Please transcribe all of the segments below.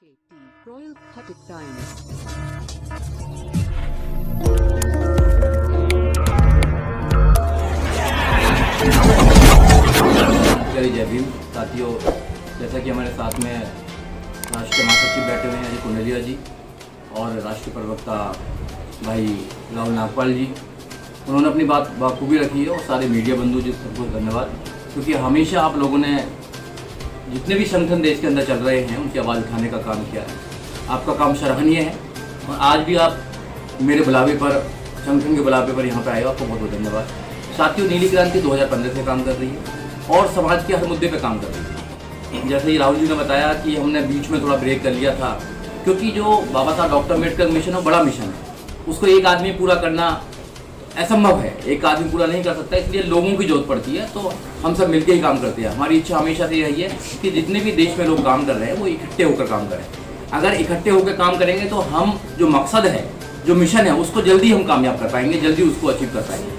KT Royal Patek Diamond। जय भीम साथियों, जैसा कि हमारे साथ में राष्ट्रीय महासचिव बैठे हुए हैं अजय कुंडलिया जी और राष्ट्रीय प्रवक्ता भाई राहुल नागपाल जी, उन्होंने अपनी बात बखूबी रखी है और सारे मीडिया बंधु जी सबको धन्यवाद, क्योंकि हमेशा आप लोगों ने जितने भी संगठन देश के अंदर चल रहे हैं उनकी आवाज़ उठाने का काम किया है। आपका काम सराहनीय है और आज भी आप मेरे बुलावे पर, संगठन के बुलावे पर यहाँ पर आए हो, आपको बहुत बहुत धन्यवाद। साथियों, नीली क्रांति 2015 से काम कर रही है और समाज के हर मुद्दे पर काम कर रही है। जैसे ही राहुल जी ने बताया कि हमने बीच में थोड़ा ब्रेक कर लिया था, क्योंकि जो बाबा साहब डॉक्टर अम्बेडकर मिशन है बड़ा मिशन है, उसको एक आदमी पूरा करना असंभव है, एक आदमी पूरा नहीं कर सकता, इसलिए लोगों की जरूरत पड़ती है। तो हम सब मिलकर ही काम करते हैं। हमारी इच्छा हमेशा से यही है कि जितने भी देश में लोग काम कर रहे हैं वो इकट्ठे होकर काम करें। अगर इकट्ठे होकर काम करेंगे तो हम जो मकसद है, जो मिशन है, उसको जल्दी हम कामयाब कर पाएंगे, जल्दी उसको अचीव कर पाएंगे।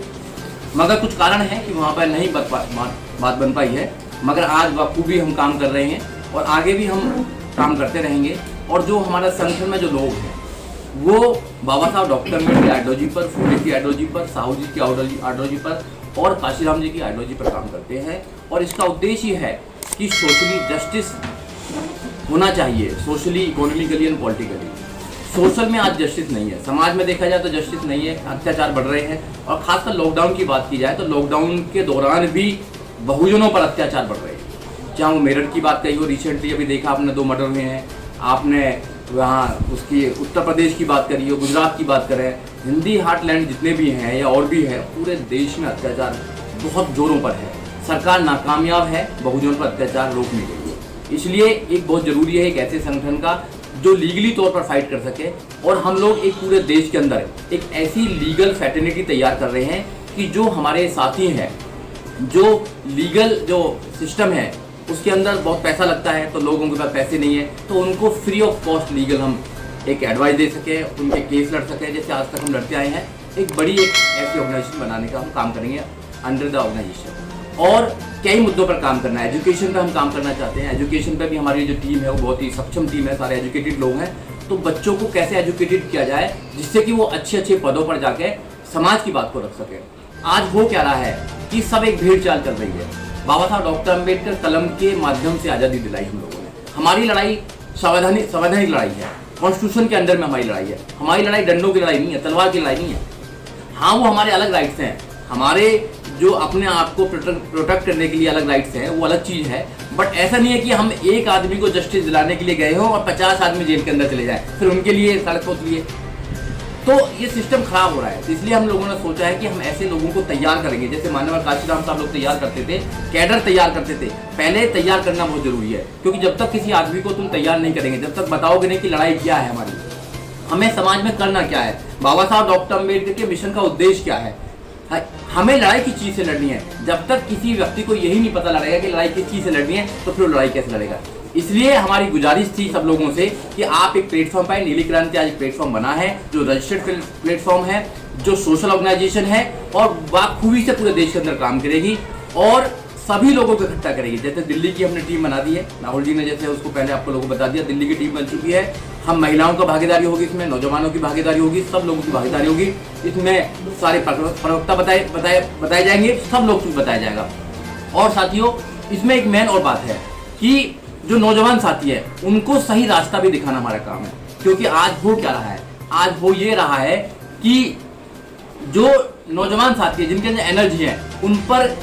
मगर कुछ कारण है कि वहाँ पर नहीं बात बन पाई है, मगर आज बखूबी हम काम कर रहे हैं और आगे भी हम काम करते रहेंगे। और जो हमारा संगठन में जो लोग हैं वो बाबा साहब डॉक्टर अम्बेडकर की आइडियोलॉजी पर, फूले की आइडियोलॉजी पर, साहू जी की आइडियोलॉजी पर और काशीराम जी की आइडियोलॉजी पर काम करते हैं। और इसका उद्देश्य ये है कि सोशली जस्टिस होना चाहिए, socially, economically and politically. Social में आज जस्टिस नहीं है, समाज में देखा जाए तो जस्टिस नहीं है, अत्याचार बढ़ रहे हैं। और खासकर लॉकडाउन की बात की जाए तो लॉकडाउन के दौरान भी बहुजनों पर अत्याचार बढ़ रहे हैं। चाहे वो मेरठ की बात कही हो, रिसेंटली अभी देखा आपने 2 मर्डर हुए हैं, आपने वहाँ उसकी उत्तर प्रदेश की बात करी हो, गुजरात की बात करें, हिंदी हार्टलैंड जितने भी हैं या और भी है, पूरे देश में अत्याचार बहुत जोरों पर है। सरकार नाकामयाब है बहुजनों पर अत्याचार रोकने के लिए। इसलिए एक बहुत ज़रूरी है एक ऐसे संगठन का जो लीगली तौर पर फाइट कर सके। और हम लोग एक पूरे देश के अंदर एक ऐसी लीगल फैटर्निटी तैयार कर रहे हैं कि जो हमारे साथी हैं, जो लीगल जो सिस्टम है उसके अंदर बहुत पैसा लगता है, तो लोगों के पास पैसे नहीं है, तो उनको फ्री ऑफ कॉस्ट लीगल हम एक एडवाइस दे सके, उनके केस लड़ सके, जैसे आज तक हम लड़ते आए हैं। एक बड़ी एक ऐसी ऑर्गेनाइजेशन बनाने का हम काम करेंगे अंडर द ऑर्गेनाइजेशन। और कई मुद्दों पर काम करना है। एजुकेशन पर हम काम करना चाहते हैं। एजुकेशन पर भी हमारी जो टीम है वो बहुत ही सक्षम टीम है, सारे एजुकेटेड लोग हैं। तो बच्चों को कैसे एजुकेटेड किया जाए जिससे कि वो अच्छे अच्छे पदों पर जाके समाज की बात को रख सके। आज हो क्या रहा है कि सब एक भीड़ चाल चल रही है। बाबा साहब डॉक्टर अम्बेडकर कलम के माध्यम से आज़ादी दिलाई हम लोगों ने। हमारी लड़ाई संवैधानिक लड़ाई है, कॉन्स्टिट्यूशन के अंदर में हमारी लड़ाई है। हमारी लड़ाई डंडों की लड़ाई नहीं है, तलवार की लड़ाई नहीं है। हाँ, वो हमारे अलग राइट्स हैं, हमारे जो अपने आप को प्रोटेक्ट करने के लिए अलग राइट्स हैं, वो अलग चीज़ है। बट ऐसा नहीं है कि हम एक आदमी को जस्टिस दिलाने के लिए गए हों और 50 आदमी जेल के अंदर चले जाएं, फिर उनके लिए सड़क पर उतरिए। तो ये सिस्टम खराब हो रहा है। तो इसलिए हम लोगों ने सोचा है कि हम ऐसे लोगों को तैयार करेंगे, जैसे माननीय काशीराम साहब लोग तैयार करते थे, कैडर तैयार करते थे। पहले तैयार करना बहुत जरूरी है, क्योंकि जब तक किसी आदमी को तुम तैयार नहीं करेंगे, जब तक बताओगे नहीं कि लड़ाई क्या है हमारी, हमें समाज में करना क्या है, बाबा साहब डॉक्टर अम्बेडकर के मिशन का उद्देश्य क्या है, हमें लड़ाई किस चीज़ से लड़नी है, जब तक किसी व्यक्ति को यही नहीं पता लगेगा कि लड़ाई किस चीज़ से लड़नी है, तो फिर लड़ाई कैसे लड़ेगा। इसलिए हमारी गुजारिश थी सब लोगों से कि आप एक प्लेटफॉर्म पाए। नीली क्रांति आज एक प्लेटफॉर्म बना है जो रजिस्टर्ड प्लेटफॉर्म है, जो सोशल ऑर्गेनाइजेशन है और बाखूबी से पूरे देश के अंदर काम करेगी और सभी लोगों को इकट्ठा करेगी। जैसे दिल्ली की हमने टीम बना दी है, राहुल जी ने जैसे उसको पहले आपको लोगों को बता दिया, दिल्ली की टीम बन चुकी है। हम महिलाओं का भागीदारी होगी इसमें, नौजवानों की भागीदारी होगी, सब लोगों की भागीदारी होगी इसमें। सारे प्रवक्ता बताए जाएंगे, सब लोग कुछ बताया जाएगा। और साथियों, इसमें एक मेन और बात है कि जो नौजवान साथी है उनको सही रास्ता भी दिखाना हमारा काम है। क्योंकि आज हो क्या रहा है, आज हो ये रहा है कि जो नौजवान साथी है जिनके अंदर एनर्जी है, उन पर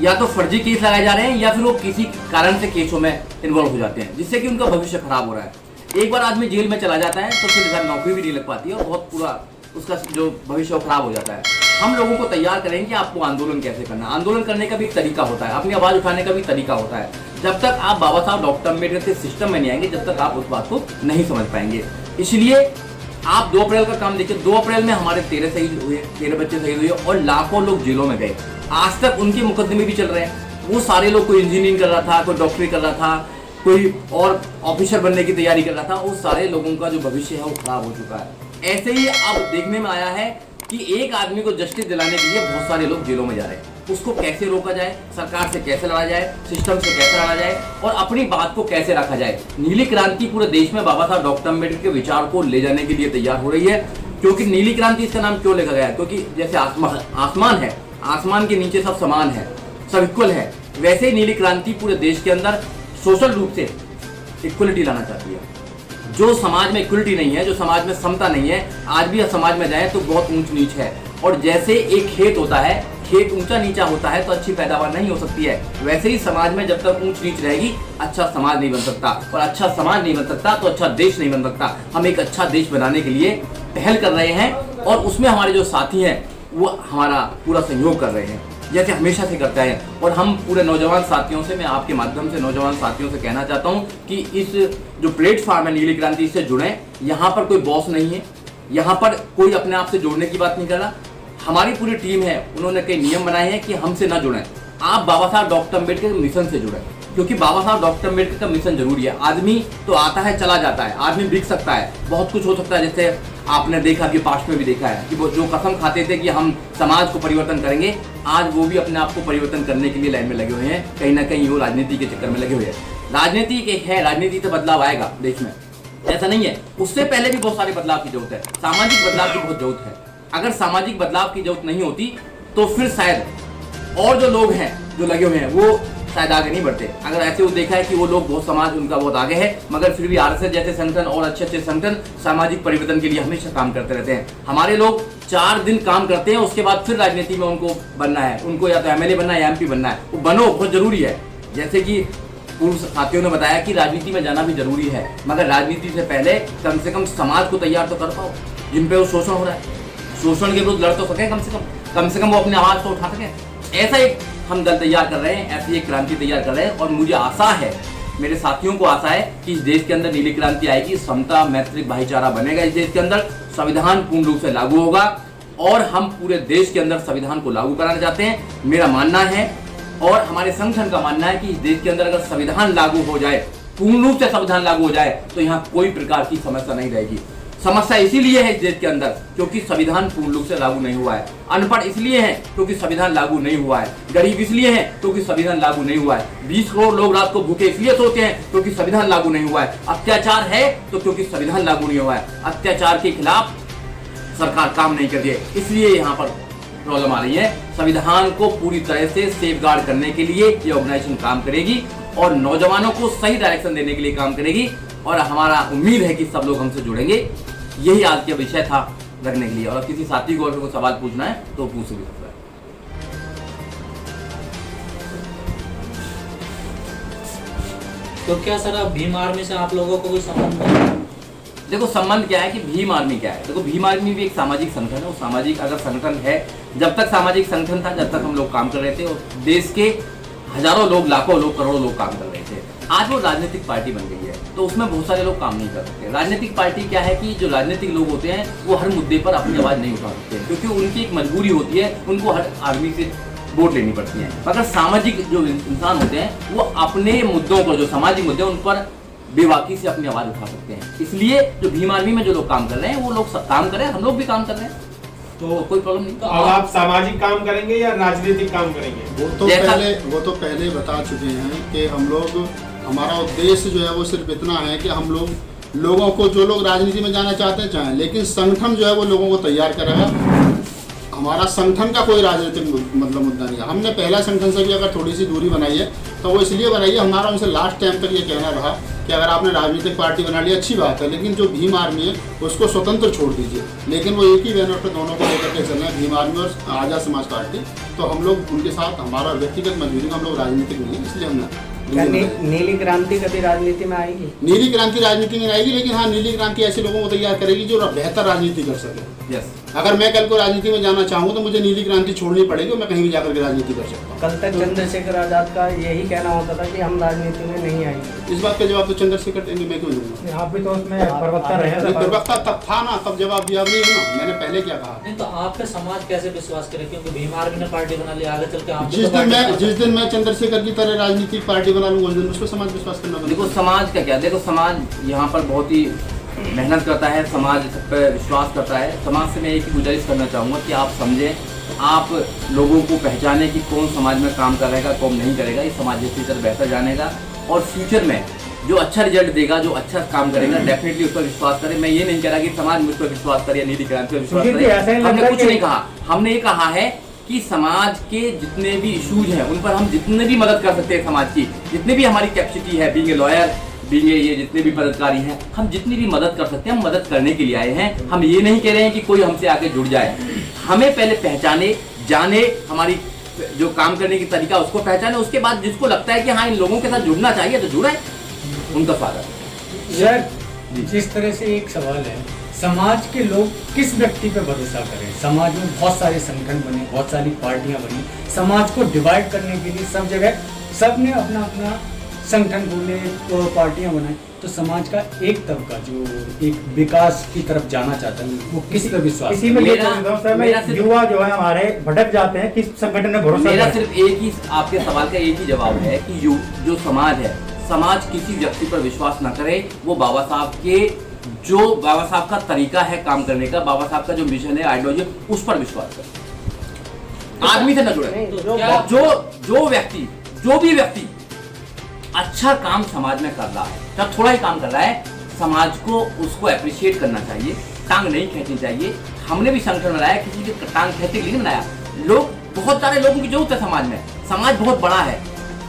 या तो फर्जी केस लगाए जा रहे हैं या फिर वो किसी कारण से केसों में इन्वॉल्व हो जाते हैं, जिससे कि उनका भविष्य खराब हो रहा है। एक बार आदमी जेल में चला जाता है तो फिर नौकरी भी नहीं लग पाती है और बहुत पूरा उसका जो भविष्य खराब हो जाता है। हम लोगों को तैयार करेंगे कि आपको आंदोलन कैसे करना है। आंदोलन करने का भी एक तरीका होता है, अपनी आवाज़ उठाने का भी तरीका होता है। जब तक आप बाबा साहब डॉक्टर अम्बेडकर के सिस्टम में नहीं आएंगे, जब तक आप उस बात को नहीं समझ पाएंगे। इसलिए आप 2 अप्रैल का काम देखिए। 2 अप्रैल में हमारे 13 शहीद हुए, 13 बच्चे शहीद हुए और लाखों लोग जेलों में गए। आज तक उनके मुकदमे भी चल रहे हैं। वो सारे लोग, कोई इंजीनियरिंग कर रहा था, कोई डॉक्टरी कर रहा था, कोई और ऑफिसर बनने की तैयारी कर रहा था, उस सारे लोगों का जो भविष्य है वो खराब हो चुका है। ऐसे ही अब देखने में आया है कि एक आदमी को जस्टिस दिलाने के लिए बहुत सारे लोग जेलों में जा रहे हैं। उसको कैसे रोका जाए, सरकार से कैसे लड़ा जाए, सिस्टम से कैसे लड़ा जाए और अपनी बात को कैसे रखा जाए। नीली क्रांति पूरे देश में बाबा साहब डॉक्टर अम्बेडकर के विचार को ले जाने के लिए तैयार हो रही है। क्योंकि नीली क्रांति इसका नाम क्यों लिखा गया है? क्योंकि जैसे आसमान है, आसमान के नीचे सब समान है, सब इक्वल है, वैसे ही नीली क्रांति पूरे देश के अंदर सोशल रूप से इक्वलिटी लाना चाहती है। जो समाज में इक्वलिटी नहीं है, जो समाज में समता नहीं है, आज भी समाज में जाए तो बहुत ऊंच नीच है। और जैसे एक खेत होता है, खेत ऊंचा नीचा होता है तो अच्छी पैदावार नहीं हो सकती है, वैसे ही समाज में जब तक ऊंच नीच रहेगी अच्छा समाज नहीं बन सकता, और अच्छा समाज नहीं बन सकता तो अच्छा देश नहीं बन सकता। हम एक अच्छा देश बनाने के लिए पहल कर रहे हैं और उसमें हमारे जो साथी हैं वो हमारा पूरा सहयोग कर रहे हैं, जैसे हमेशा से करते हैं। और हम पूरे नौजवान साथियों से, मैं आपके माध्यम से नौजवान साथियों से कहना चाहता हूँ कि इस जो प्लेटफॉर्म है नीली क्रांति, इससे जुड़ें। यहाँ पर कोई बॉस नहीं है, यहाँ पर कोई अपने आप से जोड़ने की बात नहीं कर रहा। हमारी पूरी टीम है, उन्होंने कई नियम बनाए हैं कि हमसे ना जुड़ें, आप बाबा साहब डॉक्टर अम्बेडकर के मिशन से जुड़ें, क्योंकि बाबा साहब डॉक्टर अम्बेडकर का मिशन जरूरी है। आदमी तो आता है चला जाता है, आदमी बिक सकता है, बहुत कुछ हो सकता है, जैसे आपने देखा कि पास्ट में भी देखा है कि वो जो कसम खाते थे कि हम समाज को परिवर्तन करेंगे, आज वो भी अपने आप को परिवर्तन करने के लिए लाइन में लगे हुए हैं। कहीं ना कहीं वो राजनीति के चक्कर में लगे हुए हैं। राजनीति एक है, राजनीति से बदलाव आएगा देश में, ऐसा नहीं है। उससे पहले भी बहुत सारे बदलाव की जरूरत है, सामाजिक बदलाव की बहुत जरूरत है। अगर सामाजिक बदलाव की जरूरत नहीं होती तो फिर शायद और जो लोग हैं जो लगे हुए हैं वो शायद आगे नहीं बढ़ते। अगर ऐसे वो देखा है कि वो लोग बहुत, समाज उनका बहुत आगे है, मगर फिर भी आरएसएस जैसे संगठन और अच्छे अच्छे संगठन सामाजिक परिवर्तन के लिए हमेशा काम करते रहते हैं। हमारे लोग 4 दिन काम करते हैं, उसके बाद फिर राजनीति में उनको बनना है, उनको या तो एमएलए बनना है या एमपी बनना है। वो बनो, बहुत जरूरी है। जैसे कि पूर्व साथियों ने बताया कि राजनीति में जाना भी जरूरी है, मगर राजनीति से पहले कम से कम समाज को तैयार तो कर पाओ, जिन पे वो शोषण हो रहा है, शोषण के विरुद्ध लड़ तो सकें, कम से कम वो अपनी आवाज तो उठा सकें। ऐसा एक हम दल तैयार कर रहे हैं, ऐसी एक क्रांति तैयार कर रहे हैं। और मुझे आशा है, मेरे साथियों को आशा है कि इस देश के अंदर नीली क्रांति आएगी, समता, मैत्री, भाईचारा बनेगा इस देश के अंदर, संविधान पूर्ण रूप से लागू होगा और हम पूरे देश के अंदर संविधान को लागू कराना चाहते हैं। मेरा मानना है और हमारे संगठन का मानना है कि इस देश के अंदर अगर संविधान लागू हो जाए, पूर्ण रूप से संविधान लागू हो जाए, तो यहाँ कोई प्रकार की समस्या नहीं रहेगी। समस्या इसीलिए है इस देश के अंदर क्योंकि संविधान पूर्ण रूप से लागू नहीं हुआ है, अनपढ़ इसलिए है क्योंकि संविधान लागू नहीं हुआ है, गरीब इसलिए है क्योंकि संविधान लागू नहीं हुआ है, 20 करोड़ लोग रात को भूखे इसलिए सोते हैं क्योंकि संविधान लागू नहीं हुआ है, अत्याचार है तो क्योंकि संविधान लागू नहीं हुआ है, अत्याचार के खिलाफ सरकार काम नहीं कर रही है, इसलिए यहाँ पर प्रॉब्लम आ रही है। संविधान को पूरी तरह से सेफगार्ड करने के लिए ये ऑर्गेनाइजेशन काम करेगी और नौजवानों को सही डायरेक्शन देने के लिए काम करेगी और हमारा उम्मीद है कि सब लोग हमसे जुड़ेंगे। यही आज का विषय था रखने के लिए। और किसी साथी को अगर कोई सवाल पूछना है तो पूछ भी सकता है। तो क्या सर, अब भीम आर्मी से आप लोगों को कोई संबंध है? देखो संबंध क्या है कि भीम आर्मी क्या है। देखो भीम आर्मी भी एक सामाजिक संगठन है। वो सामाजिक अगर संगठन है, जब तक सामाजिक संगठन था, जब तक हम लोग काम कर रहे थे और देश के हजारों लोग, लाखों लोग, करोड़ों लोग काम कर रहे थे। आज वो राजनीतिक पार्टी बन गई है तो उसमें बहुत सारे लोग काम नहीं कर सकते। राजनीतिक पार्टी क्या है कि जो राजनीतिक लोग होते हैं वो हर मुद्दे पर अपनी आवाज नहीं उठा सकते क्योंकि उनकी एक मजबूरी होती है, उनको हर आदमी से वोट लेनी पड़ती है। मगर सामाजिक जो इंसान होते हैं वो अपने मुद्दों पर, जो सामाजिक मुद्दे उन पर बेबाकी से अपनी आवाज उठा सकते हैं। इसलिए जो भीम आर्मी में जो लोग काम कर रहे हैं वो लोग काम कर रहे हैं, हम लोग भी काम कर रहे हैं, तो कोई प्रॉब्लम नहीं। तो अब आप सामाजिक काम करेंगे या राजनीतिक काम करेंगे? वो तो पहले बता चुके हैं कि हम लोग, हमारा उद्देश्य जो है वो सिर्फ इतना है कि हम लोगों को, जो लोग राजनीति में जाना चाहते हैं चाहें, लेकिन संगठन जो है वो लोगों को तैयार करेगा। हमारा संगठन का कोई राजनीतिक मतलब मुद्दा नहीं है। हमने पहला संगठन से भी अगर थोड़ी सी दूरी बनाई है तो वो इसलिए बनाई है, हमारा उनसे लास्ट टाइम तक ये कहना रहा कि अगर आपने राजनीतिक पार्टी बना ली अच्छी बात है, लेकिन जो भीम आर्मी है उसको स्वतंत्र छोड़ दीजिए। लेकिन वो एक ही बैनर पर दोनों को लेकर के चलना है, भीम आर्मी और आज़ाद समाज पार्टी। तो हम लोग उनके साथ, हमारा व्यक्तिगत मजबूरी में हम लोग राजनीतिक नहीं है, इसलिए हमने नीली क्रांति कभी राजनीति में आएगी? नीली क्रांति राजनीति में आएगी, लेकिन हाँ, नीली क्रांति ऐसे लोगों को तैयार करेगी जो बेहतर राजनीति कर सके। यस। अगर मैं कल को राजनीति में जाना चाहूँ तो मुझे नीली क्रांति छोड़नी पड़ेगी और मैं कहीं भी जाकर के राजनीति कर सकता हूँ। कल तक चंद्रशेखर आजाद का यही कहना होता था कि हम राजनीति में नहीं आएंगे। इस बात का जवाब तो चंद्रशेखर देंगे, मैं क्यों दूंगा? आप भी तो उसमें प्रवक्ता रहे थे। प्रवक्ता तब था ना, तब जवाब दिया नहीं है ना, मैंने पहले क्या कहा। नहीं तो आप पे समाज कैसे विश्वास करे, क्योंकि भीम आर्मी ने पार्टी बना ली, आगे चल के आप जिस दिन मैं चंद्रशेखर की तरह राजनीतिक पार्टी बना लूंगा उस दिन उस पर समाज विश्वास करना बनेगा। देखो समाज का क्या, देखो समाज यहाँ पर बहुत ही मेहनत करता है, समाज सब पे विश्वास करता है। समाज से मैं एक ही गुजारिश करना चाहूँगा कि आप समझें आप लोगों को पहचाने कि कौन समाज में काम करेगा कौन नहीं करेगा, इस समाज के भीतर बेहतर जानेगा और फ्यूचर में जो अच्छा रिजल्ट देगा, जो अच्छा काम करेगा, डेफिनेटली उस पर विश्वास करें। मैं ये नहीं कह रहा कि समाज मुझ पर विश्वास करे या नीति क्रांति पर विश्वास करे, हमने कुछ नहीं कहा। हमने ये कहा है कि समाज के जितने भी इश्यूज हैं उन पर हम जितने भी मदद कर सकते हैं, समाज की जितनी भी हमारी कैपेसिटी है, बीइंग ए लॉयर, बीइंग ये जितने भी पदाधिकारी हैं, हम जितनी भी मदद कर सकते हैं हम मदद करने के लिए आए हैं। हम ये नहीं कह रहे हैं कि कोई हमसे आके जुड़ जाए, हमें पहले पहचाने, जाने, हमारी जो काम करने की तरीका उसको पहचाने, उसके बाद जिसको लगता है कि हाँ इन लोगों के साथ जुड़ना चाहिए तो जुड़े, उनका स्वागत। सर, जिस तरह से एक सवाल है, समाज के लोग किस व्यक्ति पे भरोसा करें? समाज में बहुत सारे संगठन बने, बहुत सारी पार्टियां बनी, समाज को डिवाइड करने के लिए सब जगह सबने अपना अपना संगठन खोले, तो पार्टियां बनाई, तो समाज का एक तबका जो एक विकास की तरफ जाना चाहता है वो किसी पर विश्वास इसी में युवा जो है हमारे भटक जाते हैं, किस संगठन ने भरोसा? मेरा सिर्फ एक ही आपके सवाल का एक ही जवाब है कि जो समाज है, समाज किसी व्यक्ति पर विश्वास ना करे, वो बाबा साहब का तरीका है काम करने का, बाबा साहब का जो मिशन है, आइडियोलॉजी, उस पर विश्वास करे, आदमी से न जुड़े। जो भी व्यक्ति अच्छा काम समाज में कर रहा है, जब थोड़ा ही काम कर रहा है, समाज को उसको अप्रिशिएट करना चाहिए, टांग नहीं खींचनी चाहिए। हमने भी संगठन बनाया, किसी की टांग खींचने के लिए नहीं बनाया। बहुत सारे लोगों की जरूरत है समाज में, समाज बहुत बड़ा है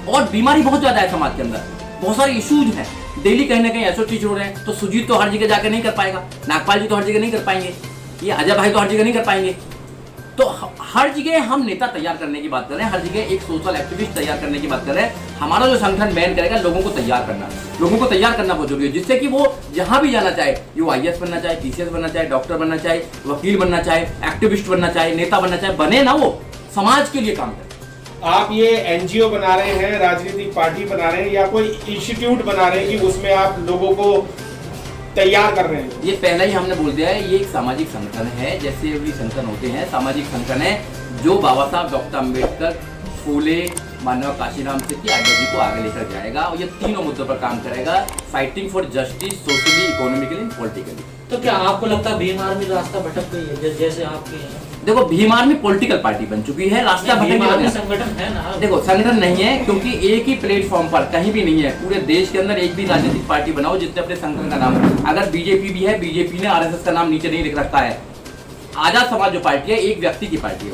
और बीमारी बहुत ज्यादा है समाज के अंदर, बहुत सारे इश्यूज हैं, डेली कहीं ना कहीं एसओटी छोड़ रहे हैं। तो सुजीत तो हर जगह जाकर नहीं कर पाएगा, नागपाल जी तो हर जगह नहीं कर पाएंगे, ये अजय भाई तो हर जगह नहीं कर पाएंगे। तो हर जगह हम नेता तैयार करने की बात कर रहे हैं, हर जगह एक सोशल एक्टिविस्ट तैयार करने की बात कर रहे हैं। हमारा जो संगठन बैन करेगा, लोगों को तैयार करना, लोगों को तैयार करना बहुत जरूरी है, जिससे कि वो जहां भी जाना चाहे, वो आईएएस बनना चाहे, पीसीएस बनना चाहे, डॉक्टर बनना चाहे, वकील बनना चाहे, एक्टिविस्ट बनना चाहे, नेता बनना चाहे, बने ना, वो समाज के लिए काम करे। आप ये एनजीओ बना रहे हैं, राजनीतिक पार्टी बना रहे हैं या कोई इंस्टीट्यूट बना रहे हैं कि उसमें आप लोगों को तैयार कर रहे हैं? ये पहले ही हमने बोल दिया है, ये एक सामाजिक संगठन है, जैसे भी संगठन होते हैं, सामाजिक संगठन है जो बाबा साहब डॉक्टर अम्बेडकर, फूले, मानव काशीराम से की आइडियोलॉजी को आगे लेकर जाएगा और ये तीनों मुद्दों पर काम करेगा, fighting for justice, socially, economically, politically. तो क्या आपको लगता है भीम आर्मी रास्ता भटक गई है जैसे आपके? देखो, भीम आर्मी पॉलिटिकल पार्टी बन चुकी है, रास्ता भटक संगठन है ना। देखो, संगठन नहीं है, क्योंकि एक ही प्लेटफॉर्म पर कहीं भी नहीं है, पूरे देश के अंदर एक भी राजनीतिक पार्टी बनाओ जिसने अपने संगठन का नाम, अगर बीजेपी भी है, बीजेपी ने आरएसएस का नाम नीचे नहीं लिख रखा है। आजाद समाज जो पार्टी है, एक व्यक्ति की पार्टी है,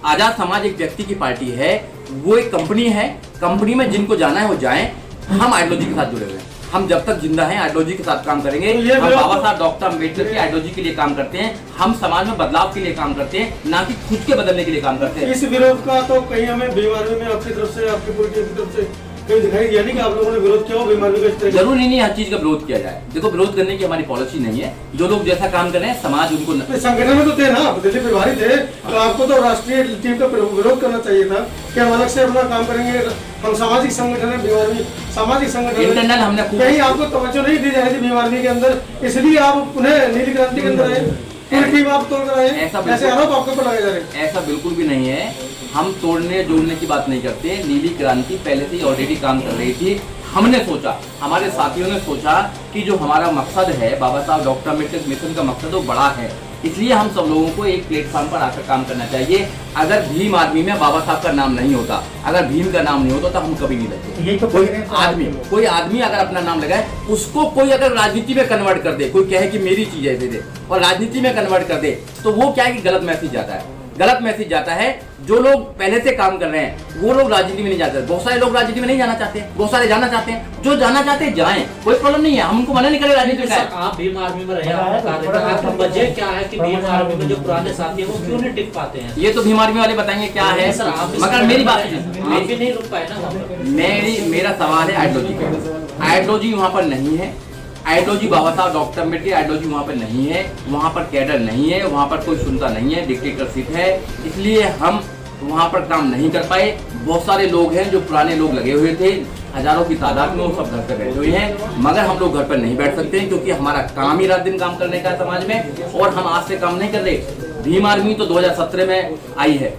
आजाद समाज एक व्यक्ति की पार्टी है, वो एक कंपनी है, कंपनी में जिनको जाना है वो जाएं। हम आइडियोलॉजी के साथ जुड़े हुए हैं, हम जब तक जिंदा हैं आइडियोलॉजी के साथ काम करेंगे। हम बाबा साहब डॉक्टर अम्बेडकर की आइडियोलॉजी के लिए काम करते हैं, हम समाज में बदलाव के लिए काम करते हैं, ना कि खुद के बदलने के लिए काम करते हैं। इस विरोध का तो कहीं हमें भीम आर्मी में आपकी तरफ से, आपकी पार्टी की तरफ से कहीं दिखाई दिया नहीं कि आप लोगों ने विरोध किया हो भीम आर्मी का? जरूरी नहीं हर चीज का विरोध किया जाए। देखो, विरोध करने की हमारी पॉलिसी नहीं है, जो लोग जैसा काम कर रहे हैं समाज उनको संगठन में तो थे ना, दिल्ली प्रभारी थे, तो आपको तो राष्ट्रीय टीम का विरोध करना चाहिए था कि हम अलग से अपना काम करेंगे, हम सामाजिक संगठन है, भीम आर्मी सामाजिक संगठन इंटरनल हमने कहीं आपको तवज्जो नहीं दी जा रही थी भीम आर्मी के अंदर, इसलिए आप उन्हें नीली क्रांति के अंदर आए, पूरी टीम आप तोड़ कर आए, ऐसे आरोप आपके ऊपर लगाए जा रहे हैं। ऐसा बिल्कुल भी नहीं है, हम तोड़ने जोड़ने की बात नहीं करते। नीली क्रांति पहले से ही ऑलरेडी काम कर रही थी। हमने सोचा, हमारे साथियों ने सोचा कि जो हमारा मकसद है, बाबा साहब डॉक्टर अम्बेडकर मिशन का मकसद वो बड़ा है, इसलिए हम सब लोगों को एक प्लेटफॉर्म पर आकर काम करना चाहिए। अगर भीम आर्मी में बाबा साहब का नाम नहीं होता, अगर भीम का नाम नहीं होता तो हम कभी नहीं लगते। यही तो कोई आदमी अगर अपना नाम लगाए, उसको कोई अगर राजनीति में कन्वर्ट कर दे, कोई कहे कि मेरी चीज है दे दे और राजनीति में कन्वर्ट कर दे, तो वो क्या है कि गलत मैसेज जाता है, गलत मैसेज जाता है। जो लोग पहले से काम कर रहे हैं वो लोग राजनीति में नहीं जाते। बहुत सारे लोग राजनीति में नहीं जाना चाहते, बहुत सारे जाना चाहते हैं। जो जाना चाहते हैं जाएं, कोई प्रॉब्लम नहीं है, हम उनको मना नहीं करें राजनीति में। आप भीम आर्मी में रहे, आपका वजह क्या है कि भीम आर्मी में जो पुराने साथी है वो क्यों नहीं टिक पाते हैं? ये तो भीम आर्मी वाले बताएंगे क्या है, मगर मेरी बात नहीं रुक पाए ना। मेरा सवाल है आइडियोलॉजी का। आइडियोलॉजी वहाँ पर नहीं है, आइडियोलॉजी बाबा साहब डॉक्टर अम्बेडकर आइडियोलॉजी वहाँ पर नहीं है, वहाँ पर कैडर नहीं है, वहाँ पर कोई सुनता नहीं है, डिक्टेटरशिप है, इसलिए हम वहाँ पर काम नहीं कर पाए। बहुत सारे लोग हैं जो पुराने लोग लगे हुए थे, हजारों की तादाद में, वो सब घर पर बैठे हुए हैं, मगर हम लोग घर पर नहीं बैठ सकते हैं क्योंकि हमारा काम ही रात दिन काम करने का है समाज में, और हम आज से काम नहीं कर रहे। भीम आर्मी तो 2017 में आई है,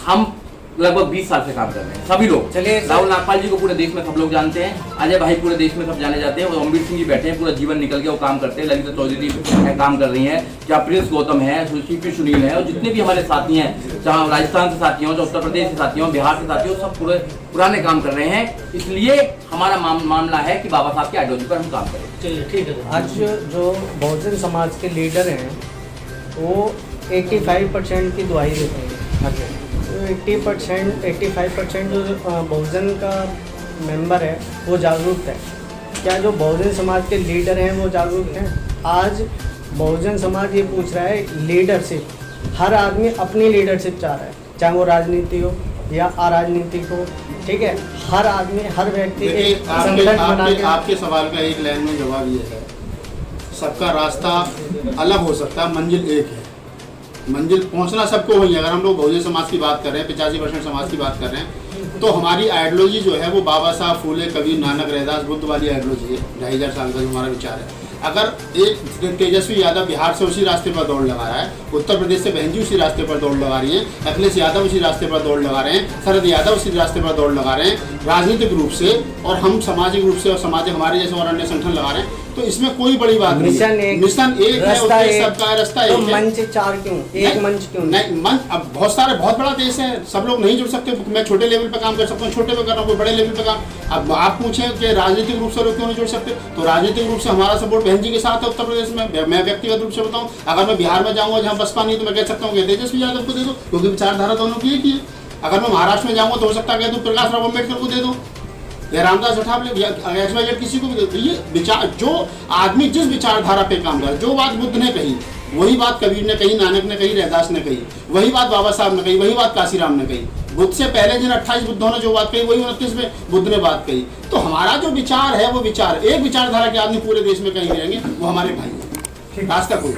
हम लगभग 20 साल से काम कर रहे हैं सभी लोग। चलिए, राहुल नागपाल जी को पूरे देश में सब लोग जानते हैं, अजय भाई पूरे देश में सब जाने जाते हैं, और अमरीत सिंह जी बैठे हैं, पूरा जीवन निकल के वो काम करते हैं, ललिता चौधरी काम कर रही हैं, क्या प्रिंस गौतम है, सीपी सुनील है, और जितने भी हमारे साथी हैं, चाहे राजस्थान से साथी हों, चाहे उत्तर प्रदेश से साथी हों, बिहार से साथी हों, सब पूरे पुराने काम कर रहे हैं। इसलिए हमारा मामला है कि बाबा साहब की आइडियोलॉजी पर हम काम करें। चलिए ठीक है। आज जो बहुजन समाज के लीडर हैं वो 85% की दुआई देते हैं। तो 85% जो बहुजन का मेंबर है वो जागरूक है। क्या जो बहुजन समाज के लीडर हैं वो जागरूक हैं? आज बहुजन समाज ये पूछ रहा है लीडरशिप। हर आदमी अपनी लीडरशिप चाह रहा है, चाहे वो राजनीति हो या अराजनीतिक हो, ठीक है। हर आदमी, हर व्यक्ति एक संगठन बना के। आपके सवाल का एक लाइन में जवाब ये है, सबका रास्ता अलग हो सकता है, मंजिल एक है। मंजिल पहुंचना सबको वही है। अगर हम लोग बहुजन समाज की बात कर रहे हैं, 85% समाज की बात कर रहे हैं, तो हमारी आइडियोलॉजी जो है वो बाबा साहब, फूले, कबीर, नानक, रैदास, बुद्ध वाली आइडियोलॉजी है। 2500 साल का हमारा विचार है। अगर एक तेजस्वी यादव बिहार से उसी रास्ते पर दौड़ लगा रहा है, उत्तर प्रदेश से बहन जी उसी रास्ते पर दौड़ लगा रही है, अखिलेश यादव उसी रास्ते पर दौड़ लगा रहे हैं, शरद यादव उसी रास्ते पर दौड़ लगा रहे हैं राजनीतिक रूप से, और हम सामाजिक रूप से और समाज हमारे जैसे और अन्य संगठन लगा रहे हैं, तो इसमें कोई बड़ी बात नहीं है। मिशन एक है, सबका रास्ता एक है। मंच 4 क्यों? एक मंच क्यों नहीं? मंच अब बहुत बड़ा देश है, सब लोग नहीं जुड़ सकते। मैं छोटे लेवल पे काम कर सकता हूँ, छोटे पे कर रहा हूँ, बड़े लेवल पे काम। अब आप पूछें कि राजनीतिक रूप से लोग क्यों नहीं जुड़ सकते, तो राजनीतिक रूप से हमारा सपोर्ट बहन जी के साथ है उत्तर प्रदेश में। मैं व्यक्तिगत रूप से बताऊँ, अगर मैं बिहार में जाऊँगा जहाँ बसपा नहीं, तो मैं कह सकता हूँ कि तेजस्वी यादव को दे दो, क्योंकि विचारधारा दोनों की एक ही है। अगर मैं महाराष्ट्र में जाऊँगा तो हो सकता है कह दूँ प्रकाश राव अम्बेडकर को दे दो, या रामदास अठावले, या किसी को भी दे दो। ये विचार, जो आदमी जिस विचारधारा पे काम कर, जो बात बुद्ध ने कही वही बात कबीर ने कही, नानक ने कही, रैदास ने कही, वही बात बाबा साहब ने कही, वही बात काशीराम ने कही। बुद्ध से पहले जिन 28 बुद्धों ने जो बात कही वही 29 में बुद्ध ने बात कही। तो हमारा जो विचार है वो विचार, एक विचारधारा के आदमी पूरे देश में कहीं रहेंगे, वो हमारे भाई हैं। रास्ता कोई